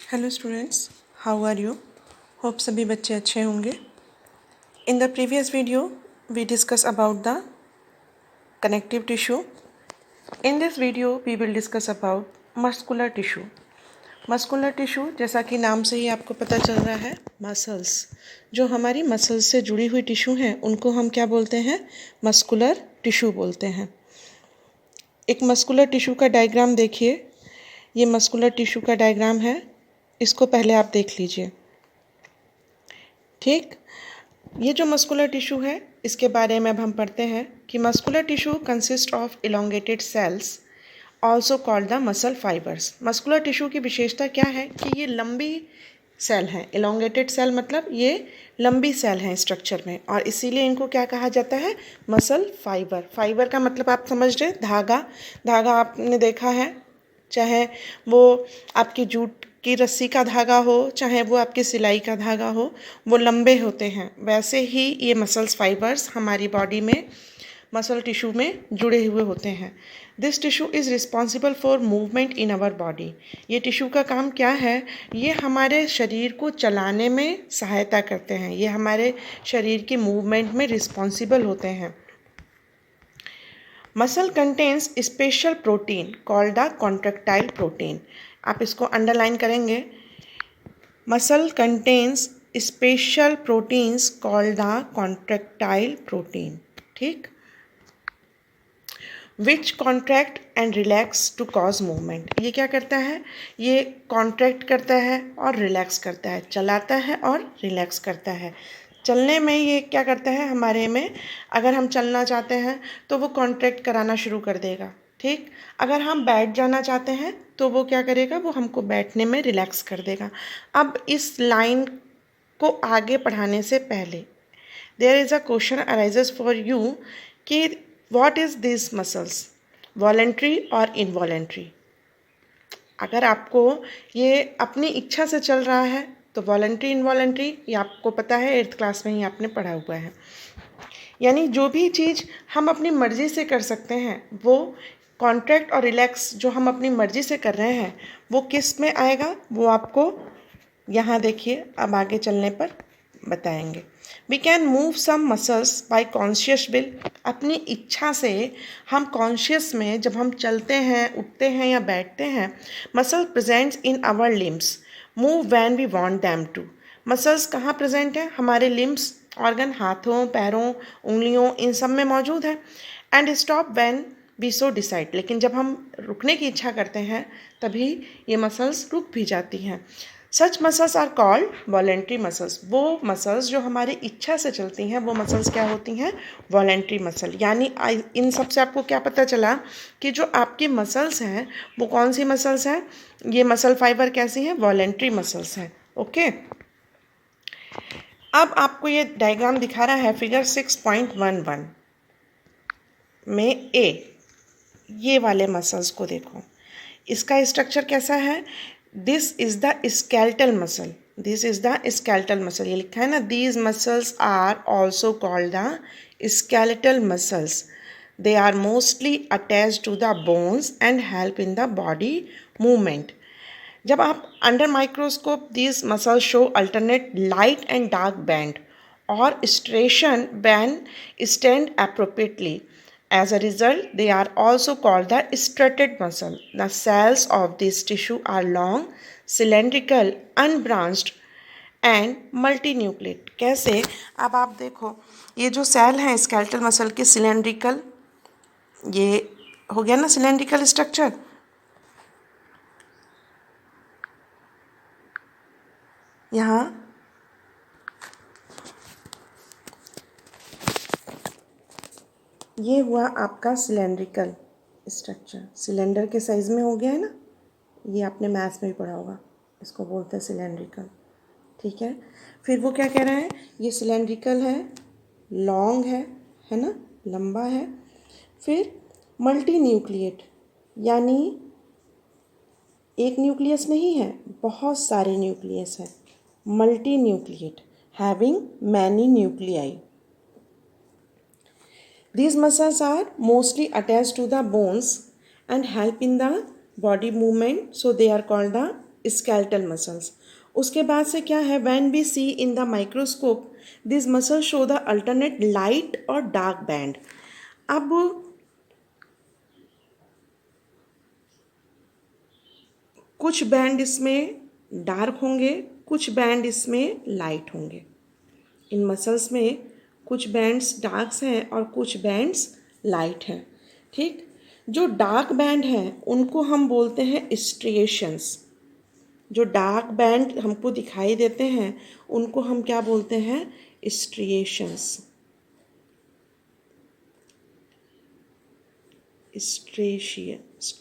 Hello students, how are you? Hope सभी बच्चे अच्छे होंगे। In the previous video we discuss about the connective tissue. In this video we will discuss about muscular tissue. Muscular tissue, जैसा कि नाम से ही आपको पता चल रहा है, मसल्स, जो हमारी मसल्स से जुड़ी हुई टिश्यू हैं उनको हम क्या बोलते हैं? मस्कुलर टिश्यू बोलते हैं। एक मस्कुलर टिश्यू का डायग्राम देखिए। ये मस्कुलर टिश्यू का डायग्राम है, इसको पहले आप देख लीजिए। ठीक, ये जो मस्कुलर टिश्यू है इसके बारे में अब हम पढ़ते हैं कि muscular tissue consist of elongated cells also called the muscle fibres. Muscular tissue की विशेषता क्या है कि ये लंबी सेल हैं। इलोंगेटेड सेल मतलब ये लंबी सेल हैं स्ट्रक्चर में, और इसीलिए इनको क्या कहा जाता है? Muscle fibre. फाइबर का मतलब आप समझ रहे, धागा। धागा आपने देखा है, चाहे वो आपकी जूट की रस्सी का धागा हो, चाहे वो आपकी सिलाई का धागा हो, वो लंबे होते हैं। वैसे ही ये मसल्स फाइबर्स हमारी बॉडी में मसल टिश्यू में जुड़े हुए होते हैं। This tissue is responsible for movement in our body. ये टिश्यू का काम क्या है? ये हमारे शरीर को चलाने में सहायता करते हैं। ये हमारे शरीर की मूवमेंट में रिस्पॉन्सिबल होते हैं। Muscle contains special protein called the contractile protein. आप इसको अंडरलाइन करेंगे। Muscle contains special proteins called the contractile protein. ठीक, which contract and relax to cause movement. ये क्या करता है? ये कॉन्ट्रैक्ट करता है और रिलैक्स करता है, चलाता है और रिलैक्स करता है। चलने में ये क्या करता है? हमारे में अगर हम चलना चाहते हैं तो वो कॉन्ट्रैक्ट कराना शुरू कर देगा। ठीक, अगर हम बैठ जाना चाहते हैं तो वो क्या करेगा? वो हमको बैठने में रिलैक्स कर देगा। अब इस लाइन को आगे पढ़ाने से पहले there is a question arises for you कि what is this muscles, voluntary और इनवॉलेंट्री। अगर आपको ये अपनी इच्छा से चल रहा है तो वॉलेंट्री इनवॉलेंट्री ये आपको पता है, 8th क्लास में ही आपने पढ़ा हुआ है। यानी जो भी चीज़ हम अपनी मर्ज़ी से कर सकते हैं, वो कॉन्ट्रैक्ट और रिलैक्स जो हम अपनी मर्ज़ी से कर रहे हैं वो किस में आएगा? वो आपको यहाँ देखिए, अब आगे चलने पर बताएंगे। We can move some muscles by conscious will. अपनी इच्छा से हम कॉन्शियस में जब हम चलते हैं, उठते हैं या बैठते हैं, muscle presents in our limbs move when we want them to. Muscles कहाँ प्रेजेंट है? हमारे लिम्स, ऑर्गन, हाथों, पैरों, उंगलियों, इन सब में मौजूद है। And stop when we so decide. लेकिन जब हम रुकने की इच्छा करते हैं तभी ये मसल्स रुक भी जाती हैं। Such muscles are called voluntary muscles. वो मसल्स जो हमारी इच्छा से चलती हैं वो मसल्स क्या होती हैं? Voluntary muscle. यानी इन सब से आपको क्या पता चला कि जो आपकी मसल्स हैं वो कौन सी मसल्स हैं? ये मसल फाइबर कैसी हैं? वॉलेंट्री मसल्स हैं। ओके, अब आपको ये डायग्राम दिखा रहा है फिगर 6.11 में। ये वाले मसल्स को देखो, इसका स्ट्रक्चर कैसा है? This is the skeletal muscle. This is the skeletal muscle, ये लिखा है ना। These muscles are also called the skeletal muscles. They are mostly attach to the bones and help in the body movement. जब आप under microscope these muscles show alternate light and dark band और striation when stand appropriately. As a result, they are also called the striated muscle. The cells of this tissue are long, cylindrical, unbranched and multinucleate. कैसे? अब आप देखो, ये जो cell हैं skeletal muscle के, cylindrical, ये हो गया ना सिलेंड्रिकल स्ट्रक्चर। यहाँ ये हुआ आपका सिलेंड्रिकल स्ट्रक्चर, सिलेंडर के साइज़ में हो गया है ना। ये आपने मैथ्स में भी पढ़ा होगा, इसको बोलते हैं सिलेंड्रिकल। ठीक है, फिर वो क्या कह रहे हैं? ये सिलेंड्रिकल है, लॉन्ग है ना, लंबा है। फिर मल्टी न्यूक्लिएट, यानी एक न्यूक्लियस नहीं है, बहुत सारे न्यूक्लियस हैं। Multi nucleate, having many nuclei. These muscles are mostly attached to the bones and help in the body movement, so they are called the skeletal muscles. उसके बाद से क्या है, when we see in the microscope this muscle show the alternate light और dark band. अब कुछ band इसमें dark होंगे, कुछ बैंड इसमें लाइट होंगे। इन मसल्स में कुछ बैंड्स डार्क्स हैं और कुछ बैंड्स लाइट हैं। ठीक, जो डार्क बैंड हैं उनको हम बोलते हैं स्ट्रिएशंस। जो डार्क बैंड हमको दिखाई देते हैं उनको हम क्या बोलते हैं, स्ट्रिएशंस। स्ट्रेशियस।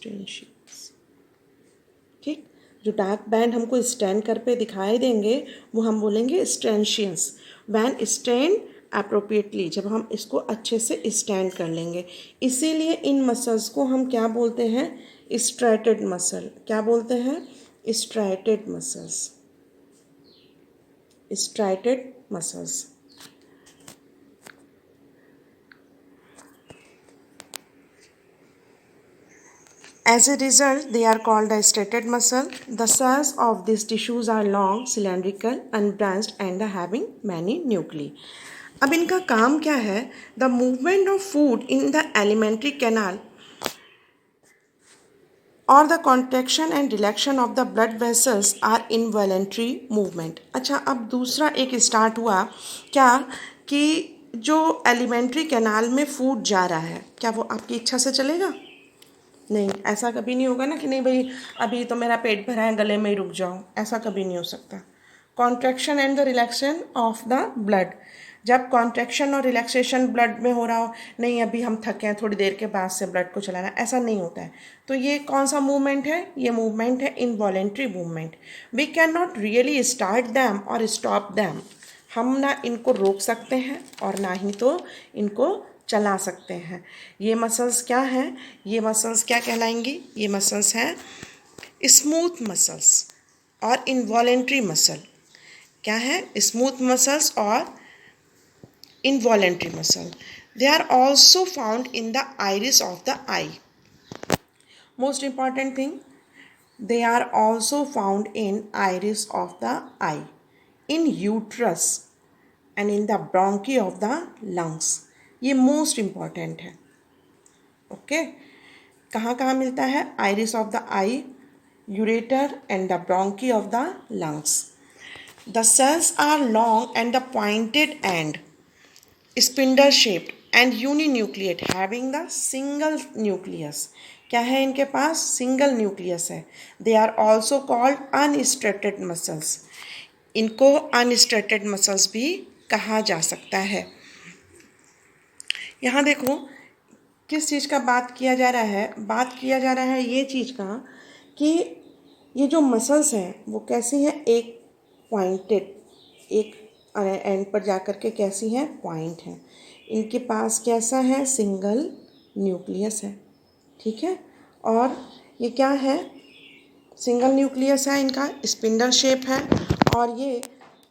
ठीक, जो डार्क बैंड हमको स्टैंड कर पे दिखाई देंगे वो हम बोलेंगे स्ट्रेंशियंस। वैन स्टैंड अप्रोप्रिएटली, जब हम इसको अच्छे से स्टैंड कर लेंगे। इसीलिए इन मसल्स को हम क्या बोलते हैं, स्ट्रैटेड मसल। क्या बोलते हैं, striated muscles. Striated muscles. As a result, they are called a striated muscle. The cells of these tissues are long, cylindrical, unbranched and having many nuclei. अब इनका काम क्या है, the movement of food in the alimentary canal और the contraction and relaxation of the blood vessels are involuntary movement. अच्छा, अब दूसरा एक स्टार्ट हुआ क्या, कि जो एलिमेंट्री कैनाल में फूड जा रहा है, क्या वो आपकी इच्छा से चलेगा? नहीं, ऐसा कभी नहीं होगा ना कि नहीं भाई अभी तो मेरा पेट भरा है, गले में ही रुक जाओ, ऐसा कभी नहीं हो सकता। Contraction and the relaxation of the blood, जब कॉन्ट्रैक्शन और रिलैक्सेशन ब्लड में हो रहा हो, नहीं अभी हम थके हैं, थोड़ी देर के बाद से ब्लड को चलाना, ऐसा नहीं होता है। तो ये कौन सा मूवमेंट है, ये मूवमेंट है involuntary movement. We can not really start them और स्टॉप दैम। हम ना इनको रोक सकते हैं और ना ही तो इनको चला सकते हैं। ये मसल्स क्या हैं, ये मसल्स क्या कहलाएंगी, ये मसल्स हैं स्मूथ मसल्स और इनवॉलेंट्री मसल। क्या है, स्मूथ मसल्स और involuntary muscle. They are also found in the iris of the eye. Most important thing, they are also found in iris of the eye, in uterus and in the bronchi of the lungs. ये most important है। Okay, कहाँ कहाँ मिलता है, iris of the eye, ureter and the bronchi of the lungs. The cells are long and the pointed and spindle shaped and uninucleate having the single nucleus. क्या है इनके पास, सिंगल न्यूक्लियस है। They are also called unstriated muscles. इनको unstriated muscles भी कहा जा सकता है। यहाँ देखो किस चीज़ का बात किया जा रहा है, बात किया जा रहा है ये चीज़ का कि ये जो मसल्स हैं वो कैसी हैं, एक पॉइंटेड, एक एंड पर जा कर के कैसी हैं, पॉइंट हैं। इनके पास कैसा है, सिंगल न्यूक्लियस है। ठीक है, और ये क्या है, सिंगल न्यूक्लियस है, इनका स्पिंडल शेप है और ये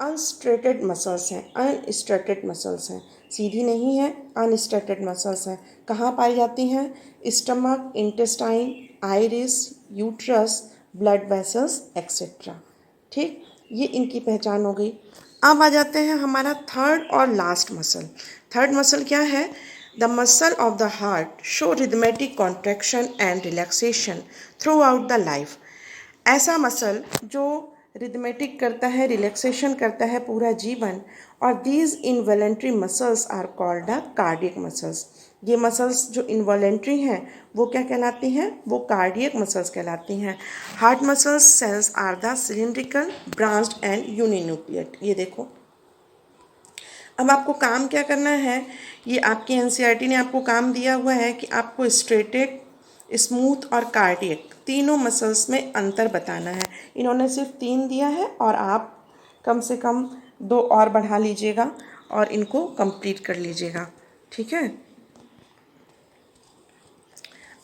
अनस्ट्रेटेड मसल्स हैं। अनस्ट्रेटेड मसल्स हैं, सीधी नहीं है, अनस्ट्रेटेड मसल्स हैं। कहाँ पाई जाती हैं, stomach, intestine, iris, uterus, blood vessels etcetera. ठीक, ये इनकी पहचान हो गई। अब आ जाते हैं हमारा थर्ड और लास्ट मसल। थर्ड मसल क्या है, the muscle of the heart show rhythmic contraction and relaxation throughout the life. ऐसा मसल जो रिदमेटिक करता है, रिलैक्सेशन करता है पूरा जीवन। और these involuntary muscles are called the cardiac muscles. ये मसल्स जो इनवॉलेंट्री हैं वो क्या कहलाती हैं, वो कार्डियक मसल्स कहलाती हैं। Heart muscles cells are the cylindrical, branched and uninucleate. ये देखो, अब आपको काम क्या करना है, ये आपकी एनसीईआरटी ने आपको काम दिया हुआ है कि आपको स्ट्रेटेड, स्मूथ और कार्डियक तीनों मसल्स में अंतर बताना है। इन्होंने सिर्फ 3 दिया है और आप कम से कम 2 और बढ़ा लीजिएगा और इनको कंप्लीट कर लीजिएगा। ठीक है,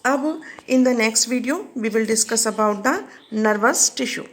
अब in the next video we will discuss about the nervous tissue.